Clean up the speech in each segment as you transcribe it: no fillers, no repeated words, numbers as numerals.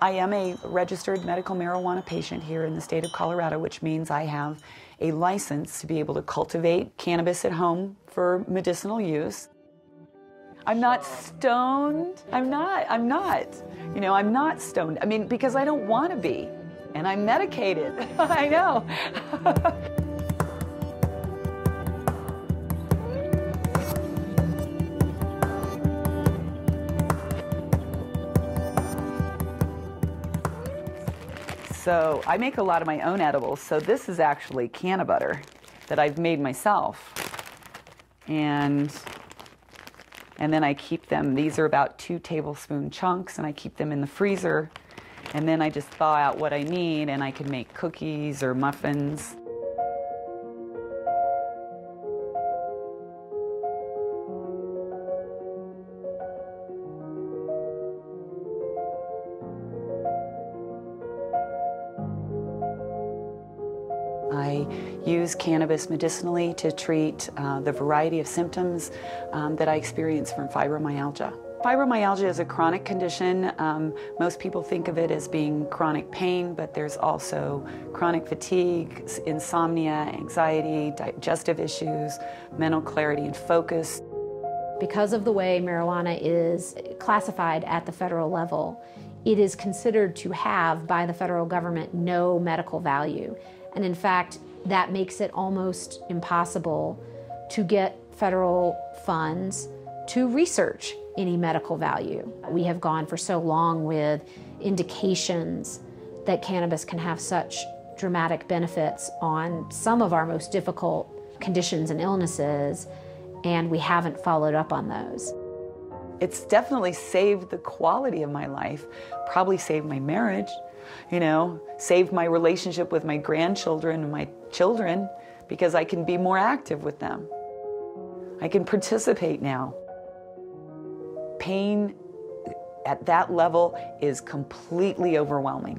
I am a registered medical marijuana patient here in the state of Colorado, which means I have a license to be able to cultivate cannabis at home for medicinal use. I'm not stoned. I'm not. You know, I'm not stoned. I mean, because I don't want to be. And I'm medicated. I know. So I make a lot of my own edibles. So this is actually canna butter that I've made myself. And then I keep them, these are about 2 tablespoon chunks, and I keep them in the freezer. And then I just thaw out what I need, and I can make cookies or muffins. I use cannabis medicinally to treat the variety of symptoms that I experience from fibromyalgia. Fibromyalgia is a chronic condition. Most people think of it as being chronic pain, but there's also chronic fatigue, insomnia, anxiety, digestive issues, mental clarity and focus. Because of the way marijuana is classified at the federal level, it is considered to have, by the federal government, no medical value. And in fact, that makes it almost impossible to get federal funds to research any medical value. We have gone for so long with indications that cannabis can have such dramatic benefits on some of our most difficult conditions and illnesses, and we haven't followed up on those. It's definitely saved the quality of my life, probably saved my marriage, you know, saved my relationship with my grandchildren and my children, because I can be more active with them. I can participate now. Pain at that level is completely overwhelming.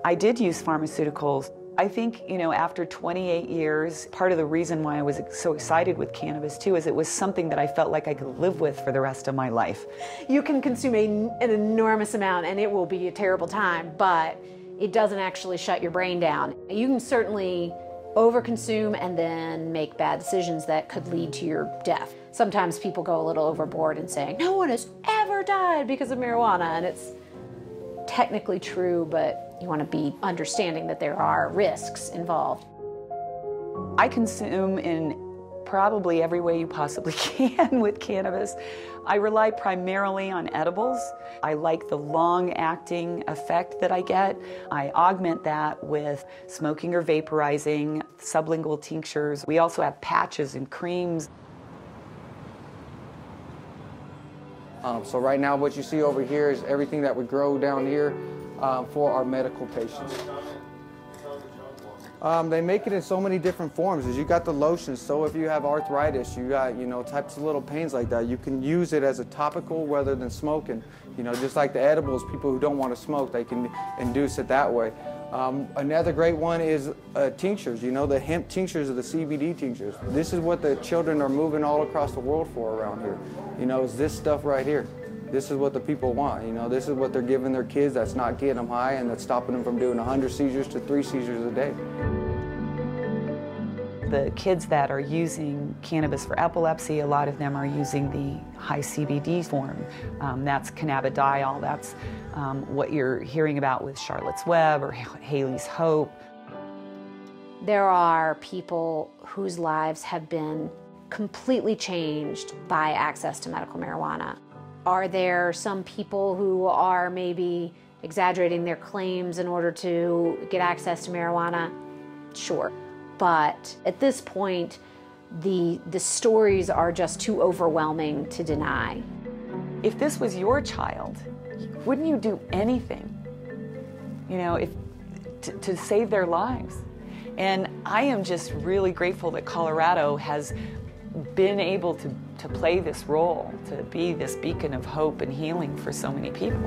I did use pharmaceuticals. I think, you know, after 28 years, part of the reason why I was so excited with cannabis too is it was something that I felt like I could live with for the rest of my life. You can consume an enormous amount and it will be a terrible time, but it doesn't actually shut your brain down. You can certainly overconsume and then make bad decisions that could lead to your death. Sometimes people go a little overboard in saying, no one has ever died because of marijuana, and it's technically true, but you want to be understanding that there are risks involved. I consume in probably every way you possibly can with cannabis. I rely primarily on edibles. I like the long-acting effect that I get. I augment that with smoking or vaporizing, sublingual tinctures. We also have patches and creams. So right now what you see over here is everything that we grow down here for our medical patients. They make it in so many different forms. As you got the lotions, so if you have arthritis, you got, you know, types of little pains like that, you can use it as a topical rather than smoking. You know, just like the edibles, people who don't want to smoke, they can induce it that way. Another great one is tinctures, you know, the hemp tinctures or the CBD tinctures. This is what the children are moving all across the world for around here. You know, is this stuff right here. This is what the people want, you know, this is what they're giving their kids that's not getting them high and that's stopping them from doing 100 seizures to 3 seizures a day. The kids that are using cannabis for epilepsy, a lot of them are using the high CBD form. That's cannabidiol, that's what you're hearing about with Charlotte's Web or Haley's Hope. There are people whose lives have been completely changed by access to medical marijuana. Are there some people who are maybe exaggerating their claims in order to get access to marijuana? Sure. But at this point, the stories are just too overwhelming to deny. If this was your child, wouldn't you do anything, you know, to save their lives? And I am just really grateful that Colorado has been able to play this role, to be this beacon of hope and healing for so many people.